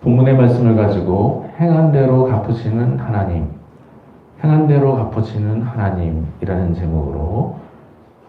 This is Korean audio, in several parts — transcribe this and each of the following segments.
본문의 말씀을 가지고 행한 대로 갚으시는 하나님, 행한 대로 갚으시는 하나님이라는 제목으로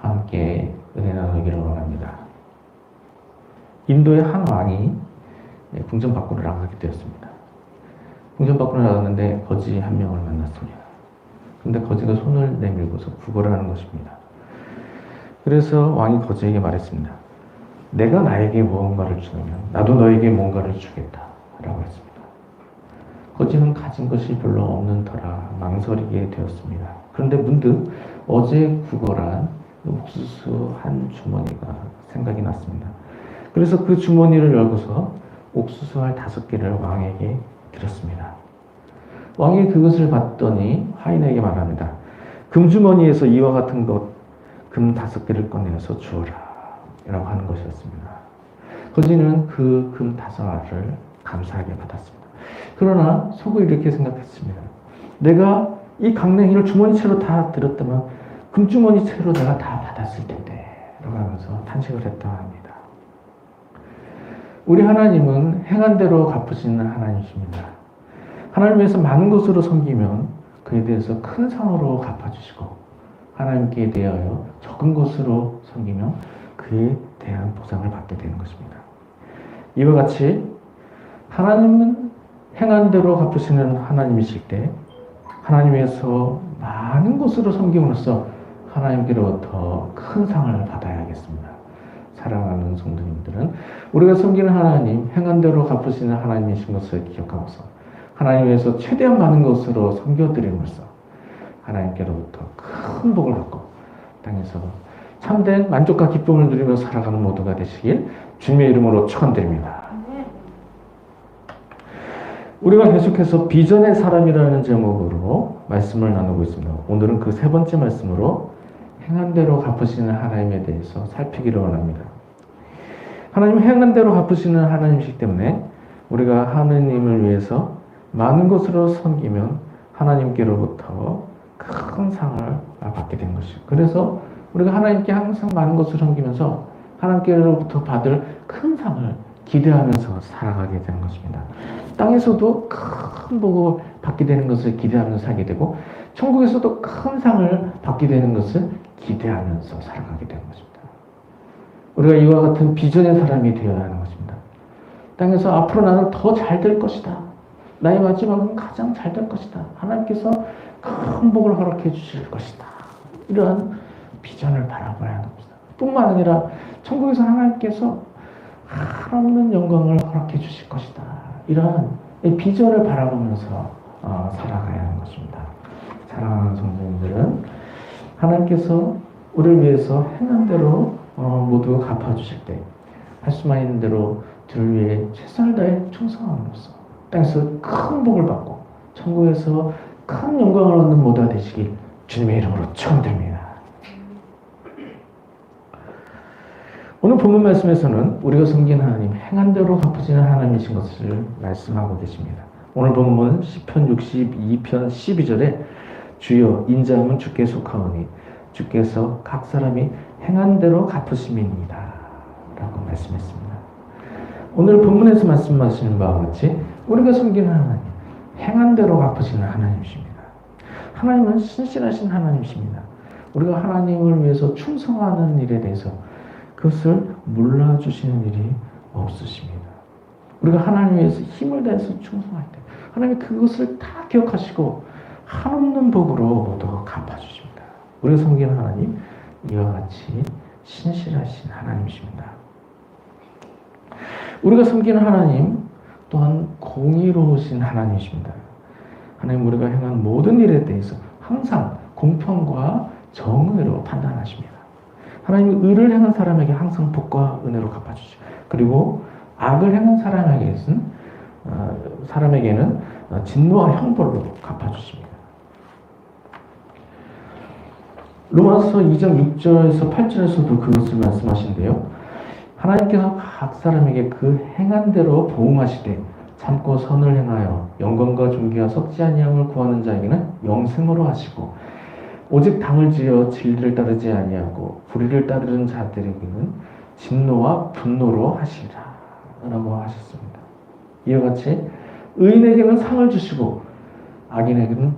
함께 은혜 나누기를 원합니다. 인도의 한 왕이 궁전 밖으로 나가게 되었습니다. 궁전 밖으로 나갔는데 거지 한 명을 만났습니다. 근데 거지가 손을 내밀고서 구걸을 하는 것입니다. 그래서 왕이 거지에게 말했습니다. 내가 나에게 무언가를 주면 나도 너에게 뭔가를 주겠다 라고 했습니다. 거지는 가진 것이 별로 없는 터라 망설이게 되었습니다. 그런데 문득 어제 구걸한 옥수수 한 주머니가 생각이 났습니다. 그래서 그 주머니를 열고서 옥수수 알 5개를 왕에게 드렸습니다. 왕이 그것을 봤더니 하인에게 말합니다. 금주머니에서 이와 같은 금 5개를 꺼내서 주어라 라고 하는 것이었습니다. 거지는 그 금 5알을 감사하게 받았습니다. 그러나 속으로 이렇게 생각했습니다. 내가 이 강냉이를 주머니채로 다 들었다면 금주머니채로 내가 다 받았을 텐데 라고 하면서 탄식을 했다고 합니다. 우리 하나님은 행한 대로 갚으시는 하나님이십니다. 하나님께서 많은 것으로 섬기면 그에 대해서 큰 상으로 갚아주시고 하나님께 대하여 적은 것으로 섬기면 그에 대한 보상을 받게 되는 것입니다. 이와 같이 하나님은 행한 대로 갚으시는 하나님이실 때 하나님께서 많은 것으로 섬김으로써 하나님께로부터 큰 상을 받아야겠습니다. 사랑하는 성도님들은 우리가 섬기는 하나님, 행한 대로 갚으시는 하나님이신 것을 기억하고서 하나님께서 최대한 많은 것으로 섬겨드림으로써 하나님께로부터 큰 복을 받고 땅에서 참된 만족과 기쁨을 누리며 살아가는 모두가 되시길 주님의 이름으로 축원드립니다. 우리가 계속해서 비전의 사람이라는 제목으로 말씀을 나누고 있습니다. 오늘은 그 3번째 말씀으로 행한 대로 갚으시는 하나님에 대해서 살피기를 원합니다. 하나님 행한 대로 갚으시는 하나님이시기 때문에 우리가 하나님을 위해서 많은 것으로 섬기면 하나님께로부터 큰 상을 받게 된 것이죠. 그래서 우리가 하나님께 항상 많은 것을 섬기면서 하나님께로부터 받을 큰 상을 기대하면서 살아가게 되는 것입니다. 땅에서도 큰 복을 받게 되는 것을 기대하면서 살게 되고 천국에서도 큰 상을 받게 되는 것을 기대하면서 살아가게 되는 것입니다. 우리가 이와 같은 비전의 사람이 되어야 하는 것입니다. 땅에서 앞으로 나는 더 잘 될 것이다. 나의 마지막은 가장 잘 될 것이다. 하나님께서 큰 복을 허락해 주실 것이다. 이러한 비전을 바라봐야 하는 것입니다. 뿐만 아니라 천국에서 하나님께서 한없는 영광을 허락해 주실 것이다. 이러한 비전을 바라보면서 살아가야 하는 것입니다. 사랑하는 성도님들은 하나님께서 우리를 위해서 행한 대로 모두 갚아주실 때 할 수만 있는 대로 주를 위해 최선을 다해 충성함으로써 땅에서 큰 복을 받고 천국에서 큰 영광을 얻는 모두가 되시길 주님의 이름으로 축원드립니다. 오늘 본문 말씀에서는 우리가 섬기는 하나님, 행한 대로 갚으시는 하나님이신 것을 말씀하고 계십니다. 오늘 본문 시편 62편 12절에 주여 인자함은 주께 속하오니 주께서 각 사람이 행한 대로 갚으심이니이다 라고 말씀했습니다. 오늘 본문에서 말씀하시는 바와 같이 우리가 섬기는 하나님, 행한 대로 갚으시는 하나님이십니다. 하나님은 신실하신 하나님이십니다. 우리가 하나님을 위해서 충성하는 일에 대해서 그것을 몰라주시는 일이 없으십니다. 우리가 하나님 위해서 힘을 다해서 충성할 때 하나님이 그것을 다 기억하시고 한없는 복으로 모두 갚아주십니다. 우리가 섬기는 하나님, 이와 같이 신실하신 하나님이십니다. 우리가 섬기는 하나님 또한 공의로우신 하나님이십니다. 하나님 우리가 행한 모든 일에 대해서 항상 공평과 정의로 판단하십니다. 하나님이 의를 행한 사람에게 항상 복과 은혜로 갚아주시고 그리고 악을 행한 사람에게는 진노와 형벌로 갚아주십니다. 로마서 2장 6절에서 8절에서도 그것을 말씀하신대요. 하나님께서 각 사람에게 그 행한 대로 보응하시되 참고 선을 행하여 영광과 존귀와 썩지 아니함을 구하는 자에게는 영생으로 하시고 오직 당을 지어 진리를 따르지 아니하고 불의를 따르는 자들에게는 진노와 분노로 하시리라 라고 하셨습니다. 이와 같이 의인에게는 상을 주시고 악인에게는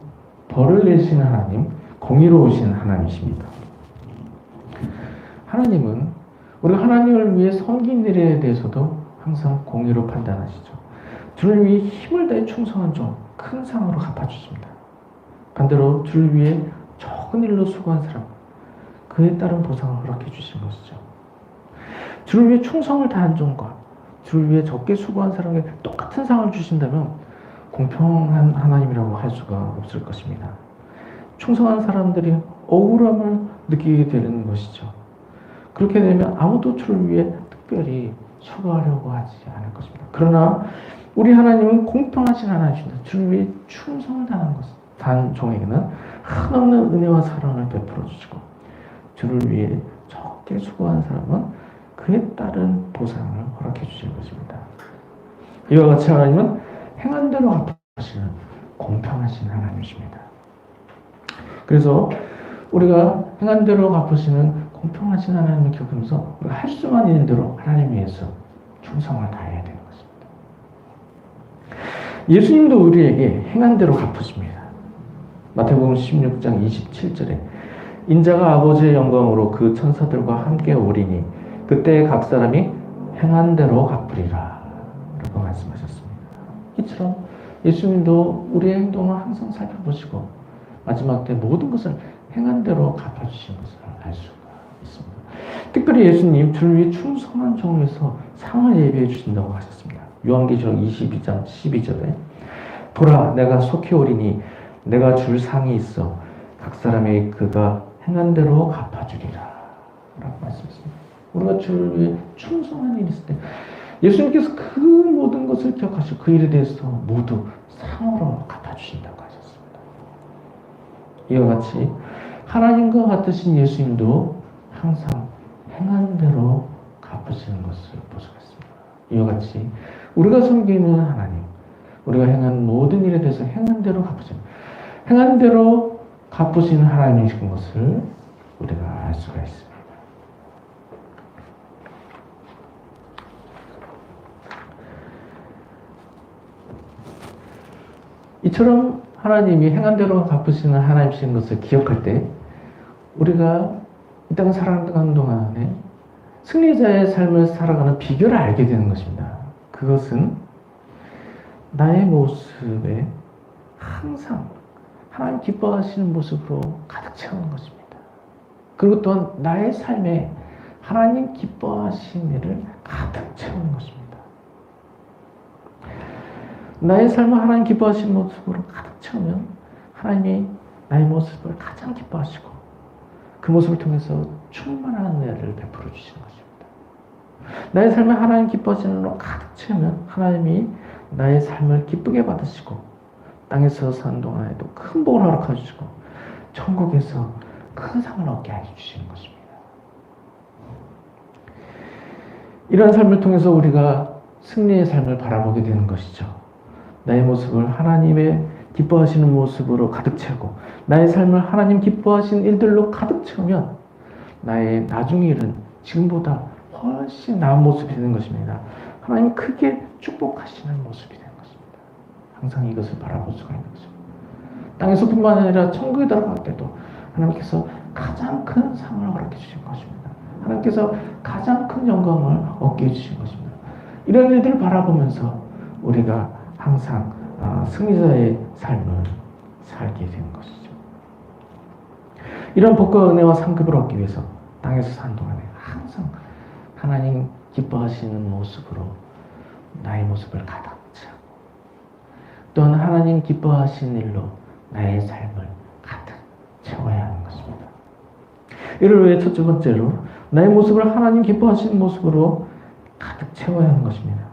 벌을 내시는 하나님, 공의로우신 하나님이십니다. 하나님은 우리가 하나님을 위해 섬긴 일에 대해서도 항상 공의로 판단하시죠. 주를 위해 힘을 다해 충성한 종 큰 상으로 갚아주십니다. 반대로 주를 위해 적은 일로 수고한 사람, 그에 따른 보상을 허락해 주신 것이죠. 주를 위해 충성을 다한 종과 주를 위해 적게 수고한 사람에게 똑같은 상을 주신다면 공평한 하나님이라고 할 수가 없을 것입니다. 충성한 사람들이 억울함을 느끼게 되는 것이죠. 그렇게 되면 아무도 주를 위해 특별히 수고하려고 하지 않을 것입니다. 그러나 우리 하나님은 공평하신 하나님이십니다. 주를 위해 충성을 다한 종에게는 한없는 은혜와 사랑을 베풀어 주시고 주를 위해 적게 수고한 사람은 그에 따른 보상을 허락해 주실 것입니다. 이와 같이 하나님은 행한 대로 갚으시는 공평하신 하나님이십니다. 그래서 우리가 행한 대로 갚으시는 공평하신 하나님을 겪으면서 우리가 할 수만 있는 대로 하나님 위해서 충성을 다해야 되는 것입니다. 예수님도 우리에게 행한 대로 갚으십니다. 마태복음 16장 27절에 인자가 아버지의 영광으로 그 천사들과 함께 오리니 그때 각 사람이 행한 대로 갚으리라 라고 말씀하셨습니다. 이처럼 예수님도 우리의 행동을 항상 살펴보시고 마지막 때 모든 것을 행한 대로 갚아주신 것을 알 수가 있습니다. 특별히 예수님 주를 위해 충성한 종에서 상을 예비해 주신다고 하셨습니다. 요한계시록 22장 12절에 보라 내가 속히 오리니 내가 줄 상이 있어 각 사람에게 그가 행한 대로 갚아주리라 라고 말씀했습니다. 우리가 주를 위해 충성한 일이 있을 때 예수님께서 그 모든 것을 기억하시고 그 일에 대해서 모두 상으로 갚아주신다고 하셨습니다. 이와 같이 하나님과 같으신 예수님도 항상 행한 대로 갚으시는 것을 볼 수가 있습니다. 이와 같이 우리가 섬기는 하나님, 우리가 행한 모든 일에 대해서 행한 대로 갚으시는, 행한 대로 갚으시는 하나님이신 것을 우리가 알 수가 있습니다. 이처럼 하나님이 행한 대로 갚으시는 하나님이신 것을 기억할 때 우리가 이 땅을 살아가는 동안에 승리자의 삶을 살아가는 비결을 알게 되는 것입니다. 그것은 나의 모습에 항상 하나님 기뻐하시는 모습으로 가득 채우는 것입니다. 그리고 또한 나의 삶에 하나님 기뻐하시는 일을 가득 채우는 것입니다. 나의 삶을 하나님 기뻐하시는 모습으로 가득 채우면 하나님이 나의 모습을 가장 기뻐하시고 그 모습을 통해서 충만한 은혜를 베풀어 주시는 것입니다. 나의 삶을 하나님 기뻐하시는 일로 가득 채우면 하나님이 나의 삶을 기쁘게 받으시고 땅에서 사는 동안에도 큰 복을 허락해 주시고 천국에서 큰 상을 얻게 해 주시는 것입니다. 이러한 삶을 통해서 우리가 승리의 삶을 바라보게 되는 것이죠. 나의 모습을 하나님의 기뻐하시는 모습으로 가득 채우고 나의 삶을 하나님 기뻐하시는 일들로 가득 채우면 나의 나중의 일은 지금보다 훨씬 나은 모습이 되는 것입니다. 하나님 크게 축복하시는 모습이 되는 것입니다. 항상 이것을 바라볼 수가 있는 것입니다. 땅에서뿐만 아니라 천국에 들어갈 때도 하나님께서 가장 큰 상을 허락해 주신 것입니다. 하나님께서 가장 큰 영광을 얻게 해주신 것입니다. 이런 일들을 바라보면서 우리가 항상 승리자의 삶을 살게 되는 것이죠. 이런 복과 은혜와 상급을 얻기 위해서 땅에서 사는 동안에 항상 하나님 기뻐하시는 모습으로 나의 모습을 가득 채우고 또한 하나님 기뻐하시는 일로 나의 삶을 가득 채워야 하는 것입니다. 이를 위해 첫째 번째로 나의 모습을 하나님 기뻐하시는 모습으로 가득 채워야 하는 것입니다.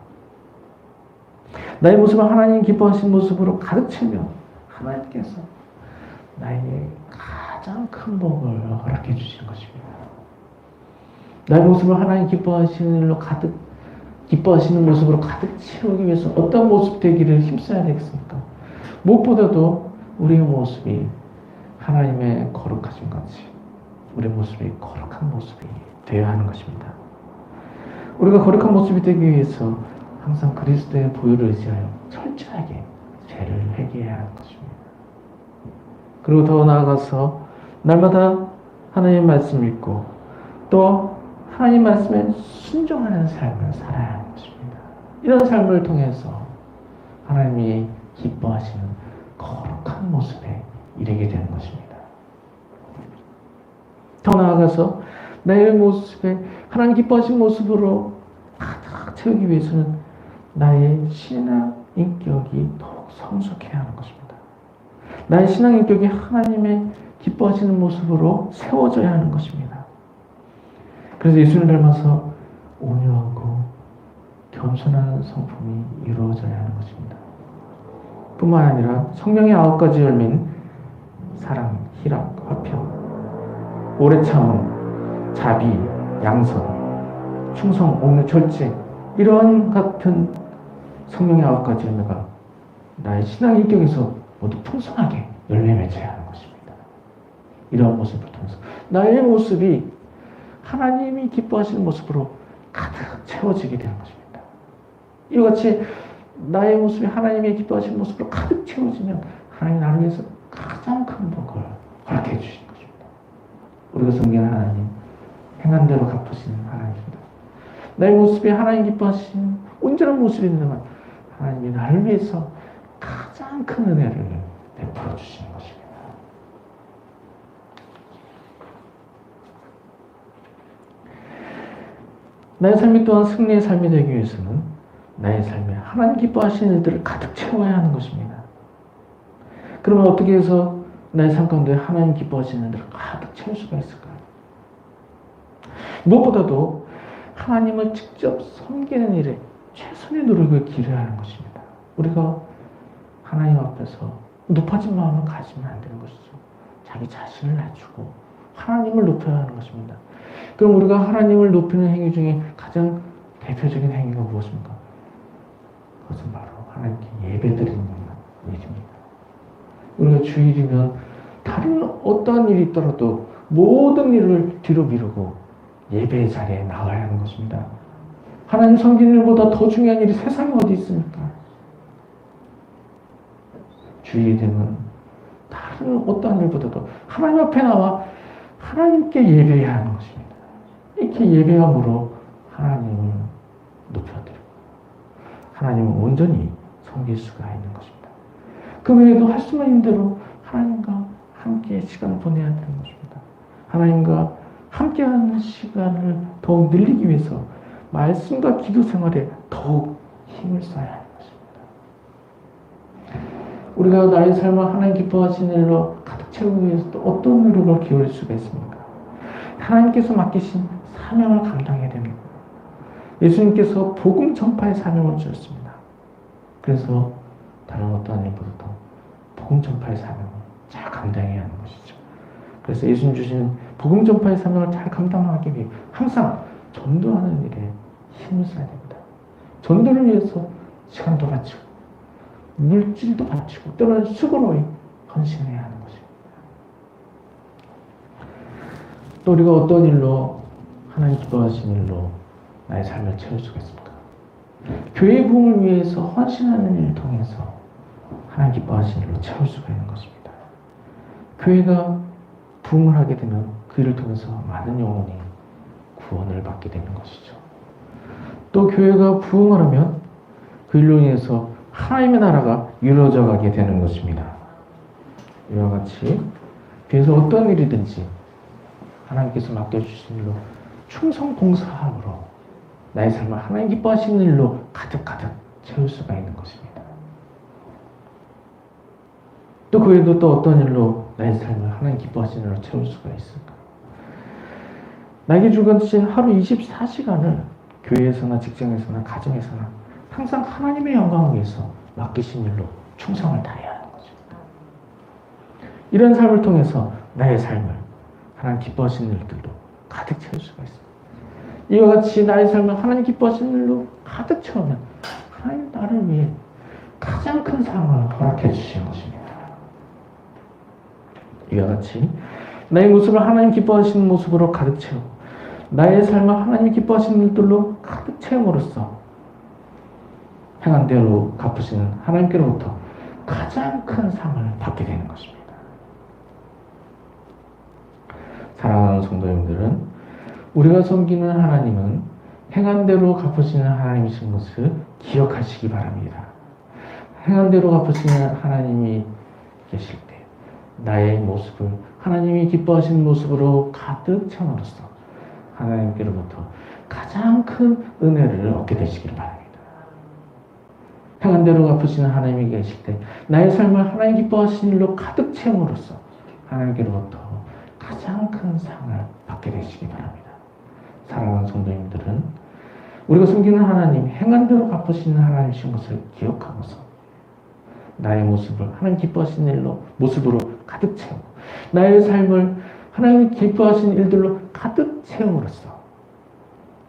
나의 모습을 하나님 기뻐하시는 모습으로 가득 채우면 하나님께서 나에게 가장 큰 복을 허락해 주시는 것입니다. 나의 모습을 하나님 기뻐하시는 일로 기뻐하시는 모습으로 가득 채우기 위해서 어떤 모습 되기를 힘써야 되겠습니까? 무엇보다도 우리의 모습이 하나님의 거룩하신 같이 우리의 모습이 거룩한 모습이 되어야 하는 것입니다. 우리가 거룩한 모습이 되기 위해서 항상 그리스도의 보혈을 의지하여 철저하게 죄를 회개해야 하는 것입니다. 그리고 더 나아가서 날마다 하나님의 말씀을 읽고 또 하나님 말씀에 순종하는 삶을 살아야 하는 것입니다. 이런 삶을 통해서 하나님이 기뻐하시는 거룩한 모습에 이르게 되는 것입니다. 더 나아가서 나의 모습에 하나님 기뻐하신 모습으로 가득 채우기 위해서는 나의 신앙 인격이 더욱 성숙해야 하는 것입니다. 나의 신앙 인격이 하나님의 기뻐하시는 모습으로 세워져야 하는 것입니다. 그래서 예수를 닮아서 온유하고 겸손한 성품이 이루어져야 하는 것입니다. 뿐만 아니라 성령의 9가지 열매인 사랑, 희락, 화평, 오래 참음, 자비, 양선, 충성, 온유, 절제 이러한 같은 성령의 9가지 열매가 나의 신앙 인격에서 모두 풍성하게 열매 맺어야 하는 것입니다. 이러한 모습을 통해서 나의 모습이 하나님이 기뻐하시는 모습으로 가득 채워지게 되는 것입니다. 이와 같이 나의 모습이 하나님이 기뻐하시는 모습으로 가득 채워지면 하나님이 나를 위해서 가장 큰 복을 허락해 주시는 것입니다. 우리가 섬기는 하나님, 행한 대로 갚으시는 하나님입니다. 나의 모습이 하나님 기뻐하시는 온전한 모습인데만 하나님이 나를 위해서 가장 큰 은혜를 베풀어 주시는 것입니다. 나의 삶이 또한 승리의 삶이 되기 위해서는 나의 삶에 하나님 기뻐하시는 일들을 가득 채워야 하는 것입니다. 그러면 어떻게 해서 나의 삶 가운데 하나님 기뻐하시는 일들을 가득 채울 수가 있을까요? 무엇보다도 하나님을 직접 섬기는 일에 최선의 노력을 기울여야 하는 것입니다. 우리가 하나님 앞에서 높아진 마음을 가지면 안 되는 것이죠. 자기 자신을 낮추고 하나님을 높여야 하는 것입니다. 그럼 우리가 하나님을 높이는 행위 중에 가장 대표적인 행위가 무엇입니까? 그것은 바로 하나님께 예배드리는 일입니다. 우리가 주일이면 다른 어떠한 일이 있더라도 모든 일을 뒤로 미루고 예배의 자리에 나가야 하는 것입니다. 하나님 섬기는 일보다 더 중요한 일이 세상에 어디 있습니까? 주일이 되면 다른 어떠한 일보다도 하나님 앞에 나와 하나님께 예배해야 하는 것입니다. 이렇게 예배함으로 하나님을 높여드리고 하나님을 온전히 섬길 수가 있는 것입니다. 그 외에도 할 수만 있는 대로 하나님과 함께 시간을 보내야 되는 것입니다. 하나님과 함께하는 시간을 더욱 늘리기 위해서 말씀과 기도 생활에 더욱 힘을 써야 하는 것입니다. 우리가 나의 삶을 하나님 기뻐하시는 일로 가득 채우기 위해서 또 어떤 노력을 기울일 수가 있습니까? 하나님께서 맡기신 사명을 감당해야 됩니다. 예수님께서 복음 전파의 사명을 주셨습니다. 그래서 다른 어떠한 일보다도 복음 전파의 사명을 잘 감당해야 하는 것이죠. 그래서 예수님 주신 복음 전파의 사명을 잘 감당하기 위해 항상 전도하는 일에 힘을 써야 됩니다. 전도를 위해서 시간도 바치고 물질도 바치고 또는 수고로이 헌신해야 하는 것입니다. 또 우리가 어떤 일로 하나님 기뻐하시는 일로 나의 삶을 채울 수가 있습니까? 교회 부흥을 위해서 헌신하는 일을 통해서 하나님 기뻐하시는 일로 채울 수가 있는 것입니다. 교회가 부흥을 하게 되면 그 일을 통해서 많은 영혼이 구원을 받게 되는 것이죠. 또 교회가 부흥을 하면 그 일로 인해서 하나님의 나라가 이루어져 가게 되는 것입니다. 이와 같이 그래서 어떤 일이든지 하나님께서 맡겨주신 일로 충성 봉사함으로 나의 삶을 하나님 기뻐하시는 일로 가득 채울 수가 있는 것입니다. 또 그 외에도 또 어떤 일로 나의 삶을 하나님 기뻐하시는 일로 채울 수가 있을까? 나에게 주어진 하루 24시간을 교회에서나 직장에서나 가정에서나 항상 하나님의 영광을 위해서 맡기신 일로 충성을 다해야 하는 것입니다. 이런 삶을 통해서 나의 삶을 하나님 기뻐하시는 일들도 가득 채울 수가 있습니다. 이와 같이 나의 삶을 하나님 기뻐하시는 일로 가득 채우면 하나님 나를 위해 가장 큰 상을 허락해 주시는 것입니다. 이와 같이 나의 모습을 하나님 기뻐하시는 모습으로 가득 채우고 나의 삶을 하나님 기뻐하시는 일들로 가득 채움으로써 행한 대로 갚으시는 하나님께로부터 가장 큰 상을 받게 되는 것입니다. 사랑하는 성도님들은 우리가 섬기는 하나님은 행한 대로 갚으시는 하나님이신 것을 기억하시기 바랍니다. 행한 대로 갚으시는 하나님이 계실 때 나의 모습을 하나님이 기뻐하시는 모습으로 가득 채움으로써 하나님께로부터 가장 큰 은혜를 얻게 되시기를 바랍니다. 행한 대로 갚으시는 하나님이 계실 때 나의 삶을 하나님 기뻐하시는 일로 가득 채움으로써 하나님께로부터 가장 큰 상을 받게 되시기 바랍니다. 사랑하는 성도님들은 우리가 섬기는 하나님, 행한 대로 갚으시는 하나님이신 것을 기억하고서 나의 모습을 하나님 기뻐하시는 일로 모습으로 가득 채우고 나의 삶을 하나님 기뻐하시는 일들로 가득 채움으로써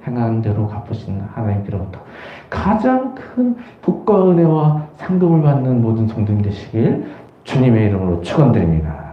행한 대로 갚으시는 하나님께로부터 가장 큰 복과 은혜와 상급을 받는 모든 성도님 되시길 주님의 이름으로 축원드립니다.